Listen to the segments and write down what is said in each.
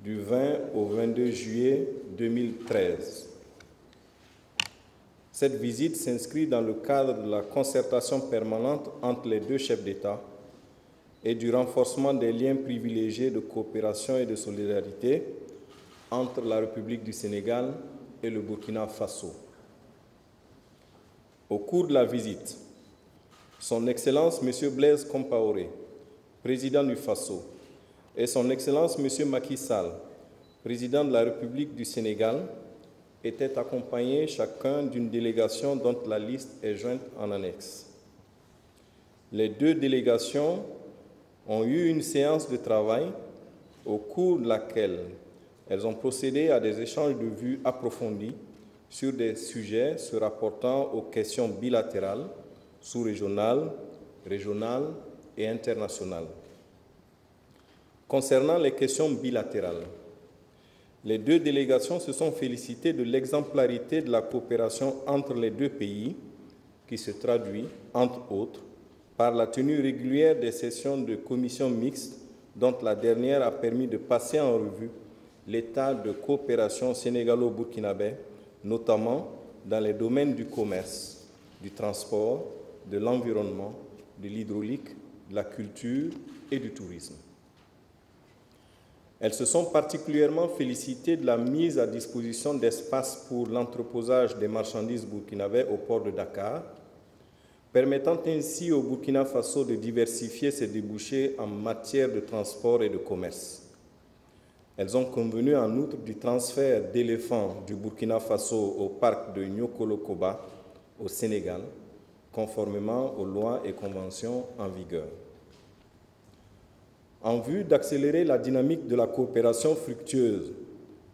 du 20 au 22 juillet 2013. Cette visite s'inscrit dans le cadre de la concertation permanente entre les deux chefs d'État et du renforcement des liens privilégiés de coopération et de solidarité entre la République du Sénégal et le Burkina Faso. Au cours de la visite, Son Excellence M. Blaise Compaoré, président du Faso, et Son Excellence M. Macky Sall, président de la République du Sénégal, étaient accompagnés chacun d'une délégation dont la liste est jointe en annexe. Les deux délégations ont eu une séance de travail au cours de laquelle elles ont procédé à des échanges de vues approfondis sur des sujets se rapportant aux questions bilatérales, sous-régionales, régionales et internationales. Concernant les questions bilatérales, les deux délégations se sont félicitées de l'exemplarité de la coopération entre les deux pays, qui se traduit, entre autres, par la tenue régulière des sessions de commissions mixtes, dont la dernière a permis de passer en revue l'état de coopération sénégalo-burkinabé, notamment dans les domaines du commerce, du transport, de l'environnement, de l'hydraulique, de la culture et du tourisme. Elles se sont particulièrement félicitées de la mise à disposition d'espaces pour l'entreposage des marchandises burkinabées au port de Dakar, permettant ainsi au Burkina Faso de diversifier ses débouchés en matière de transport et de commerce. Elles ont convenu en outre du transfert d'éléphants du Burkina Faso au parc de Niokolo-Koba au Sénégal, conformément aux lois et conventions en vigueur. En vue d'accélérer la dynamique de la coopération fructueuse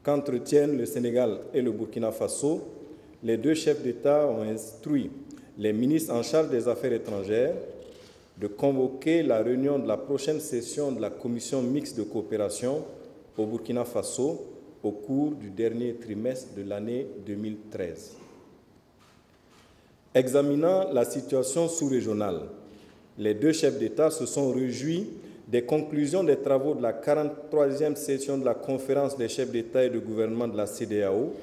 qu'entretiennent le Sénégal et le Burkina Faso, les deux chefs d'État ont instruit les ministres en charge des Affaires étrangères de convoquer la réunion de la prochaine session de la Commission mixte de coopération au Burkina Faso au cours du dernier trimestre de l'année 2013. Examinant la situation sous-régionale, les deux chefs d'État se sont réjouis des conclusions des travaux de la 43e session de la conférence des chefs d'État et de gouvernement de la CEDEAO,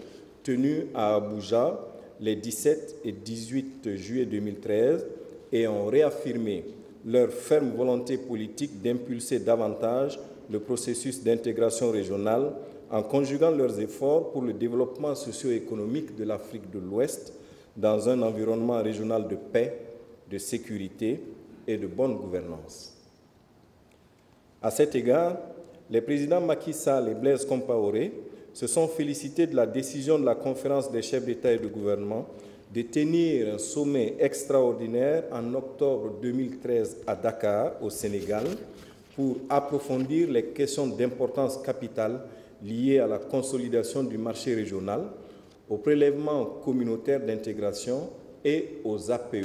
tenue à Abuja les 17 et 18 juillet 2013, et ont réaffirmé leur ferme volonté politique d'impulser davantage le processus d'intégration régionale en conjuguant leurs efforts pour le développement socio-économique de l'Afrique de l'Ouest dans un environnement régional de paix, de sécurité et de bonne gouvernance. À cet égard, les présidents Macky Sall et Blaise Compaoré se sont félicités de la décision de la conférence des chefs d'État et de gouvernement de tenir un sommet extraordinaire en octobre 2013 à Dakar, au Sénégal, pour approfondir les questions d'importance capitale liées à la consolidation du marché régional, au prélèvement communautaire d'intégration et aux APE,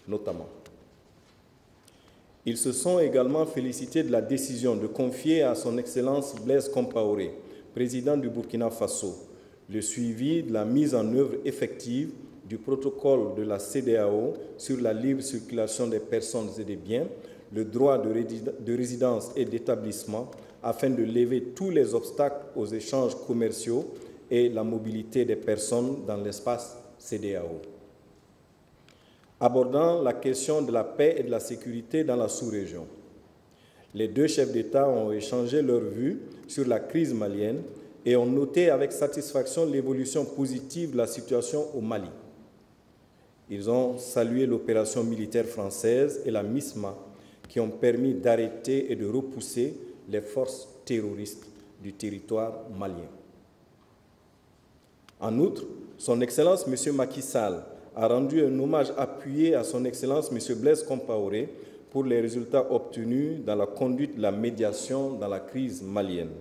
notamment. Ils se sont également félicités de la décision de confier à Son Excellence Blaise Compaoré, président du Burkina Faso, le suivi de la mise en œuvre effective du protocole de la CEDEAO sur la libre circulation des personnes et des biens, le droit de résidence et d'établissement, afin de lever tous les obstacles aux échanges commerciaux et la mobilité des personnes dans l'espace CEDEAO. Abordant la question de la paix et de la sécurité dans la sous-région, les deux chefs d'État ont échangé leurs vues sur la crise malienne et ont noté avec satisfaction l'évolution positive de la situation au Mali. Ils ont salué l'opération militaire française et la MISMA qui ont permis d'arrêter et de repousser les forces terroristes du territoire malien. En outre, Son Excellence M. Macky Sall a rendu un hommage appuyé à Son Excellence M. Blaise Compaoré pour les résultats obtenus dans la conduite de la médiation dans la crise malienne.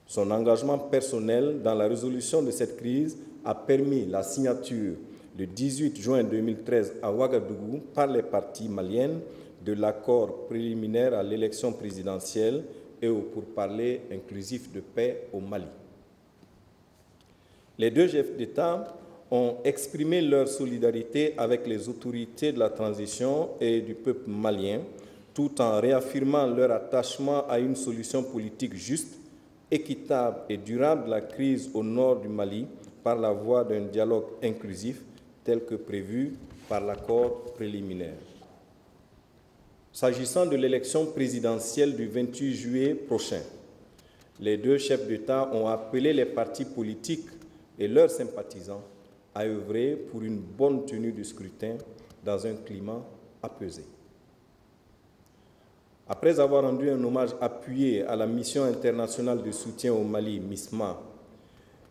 Son engagement personnel dans la résolution de cette crise a permis la signature le 18 juin 2013 à Ouagadougou par les parties maliennes de l'accord préliminaire à l'élection présidentielle et au pourparlers inclusif de paix au Mali. Les deux chefs d'État ont exprimé leur solidarité avec les autorités de la transition et du peuple malien, tout en réaffirmant leur attachement à une solution politique juste, équitable et durable de la crise au nord du Mali par la voie d'un dialogue inclusif tel que prévu par l'accord préliminaire. S'agissant de l'élection présidentielle du 28 juillet prochain, les deux chefs d'État ont appelé les partis politiques et leurs sympathisants à œuvrer pour une bonne tenue du scrutin dans un climat apaisé. Après avoir rendu un hommage appuyé à la mission internationale de soutien au Mali, MISMA,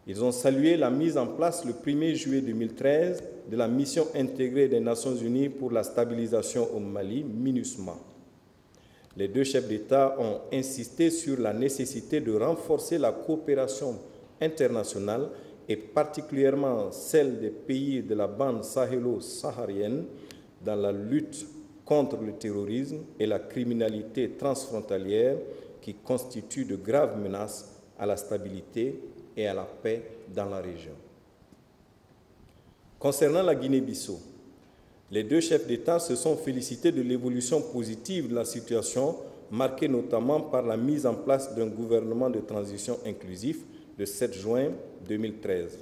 ils ont salué la mise en place le 1er juillet 2013 de la mission intégrée des Nations Unies pour la stabilisation au Mali, MINUSMA. Les deux chefs d'État ont insisté sur la nécessité de renforcer la coopération internationale et particulièrement celle des pays de la bande sahélo-saharienne dans la lutte contre le terrorisme et la criminalité transfrontalière qui constituent de graves menaces à la stabilité et à la paix dans la région. Concernant la Guinée-Bissau, les deux chefs d'État se sont félicités de l'évolution positive de la situation, marquée notamment par la mise en place d'un gouvernement de transition inclusif le 7 juin 2013.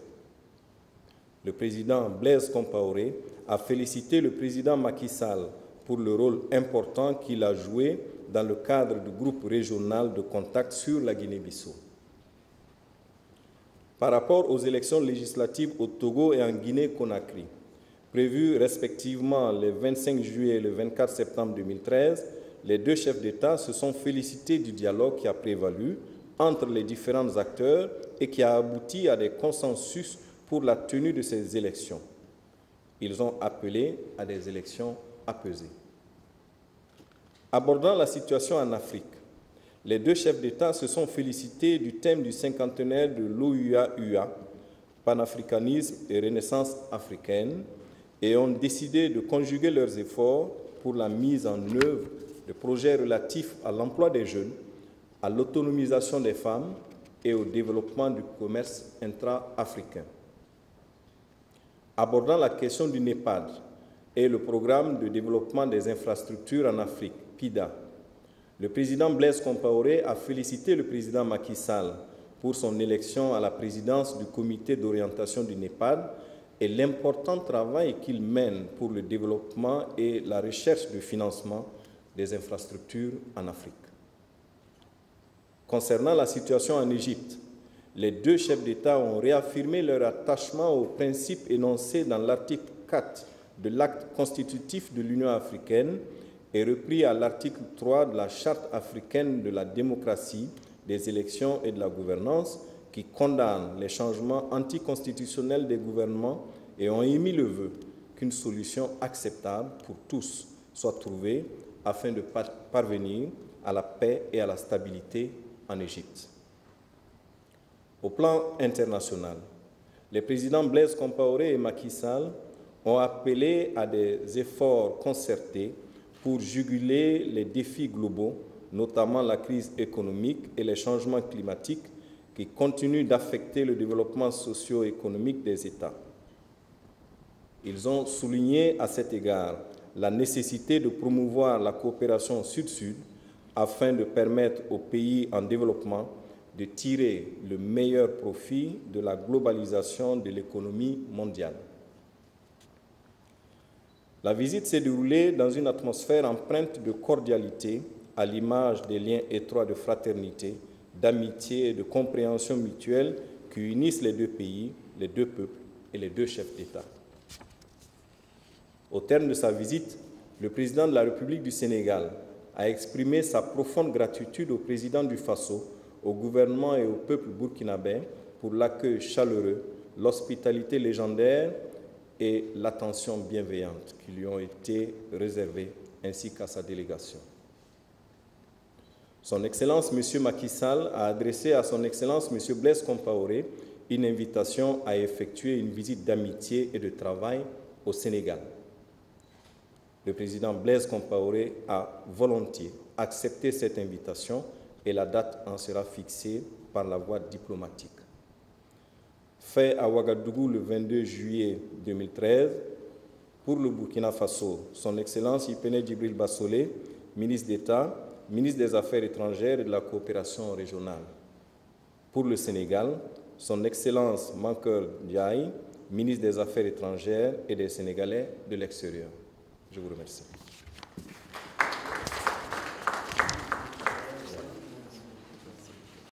Le président Blaise Compaoré a félicité le président Macky Sall pour le rôle important qu'il a joué dans le cadre du groupe régional de contact sur la Guinée-Bissau. Par rapport aux élections législatives au Togo et en Guinée-Conakry, prévues respectivement le 25 juillet et le 24 septembre 2013, les deux chefs d'État se sont félicités du dialogue qui a prévalu entre les différents acteurs et qui a abouti à des consensus pour la tenue de ces élections. Ils ont appelé à des élections apaisées. Abordant la situation en Afrique, les deux chefs d'État se sont félicités du thème du cinquantenaire de l'OUA-UA, panafricanisme et renaissance africaine, et ont décidé de conjuguer leurs efforts pour la mise en œuvre de projets relatifs à l'emploi des jeunes, à l'autonomisation des femmes et au développement du commerce intra-africain. Abordant la question du NEPAD et le programme de développement des infrastructures en Afrique, PIDA, le président Blaise Compaoré a félicité le président Macky Sall pour son élection à la présidence du comité d'orientation du NEPAD et l'important travail qu'il mène pour le développement et la recherche de financement des infrastructures en Afrique. Concernant la situation en Égypte, les deux chefs d'État ont réaffirmé leur attachement aux principes énoncés dans l'article 4 de l'acte constitutif de l'Union africaine et repris à l'article 3 de la Charte africaine de la démocratie, des élections et de la gouvernance, qui condamnent les changements anticonstitutionnels des gouvernements et ont émis le vœu qu'une solution acceptable pour tous soit trouvée afin de parvenir à la paix et à la stabilité en Égypte. Au plan international, les présidents Blaise Compaoré et Macky Sall ont appelé à des efforts concertés pour juguler les défis globaux, notamment la crise économique et les changements climatiques qui continuent d'affecter le développement socio-économique des États. Ils ont souligné à cet égard la nécessité de promouvoir la coopération sud-sud afin de permettre aux pays en développement de tirer le meilleur profit de la globalisation de l'économie mondiale. La visite s'est déroulée dans une atmosphère empreinte de cordialité, à l'image des liens étroits de fraternité, d'amitié et de compréhension mutuelle qui unissent les deux pays, les deux peuples et les deux chefs d'État. Au terme de sa visite, le président de la République du Sénégal a exprimé sa profonde gratitude au président du Faso, au gouvernement et au peuple burkinabé pour l'accueil chaleureux, l'hospitalité légendaire et l'attention bienveillante qui lui ont été réservées, ainsi qu'à sa délégation. Son Excellence M. Macky Sall a adressé à Son Excellence M. Blaise Compaoré une invitation à effectuer une visite d'amitié et de travail au Sénégal. Le président Blaise Compaoré a volontiers accepté cette invitation et la date en sera fixée par la voie diplomatique. Fait à Ouagadougou le 22 juillet 2013, pour le Burkina Faso, Son Excellence Ipene Djibril Bassolé, ministre d'État, ministre des Affaires étrangères et de la coopération régionale. Pour le Sénégal, son Excellence Mankeur Ndiaye, ministre des Affaires étrangères et des Sénégalais de l'extérieur. Je vous remercie.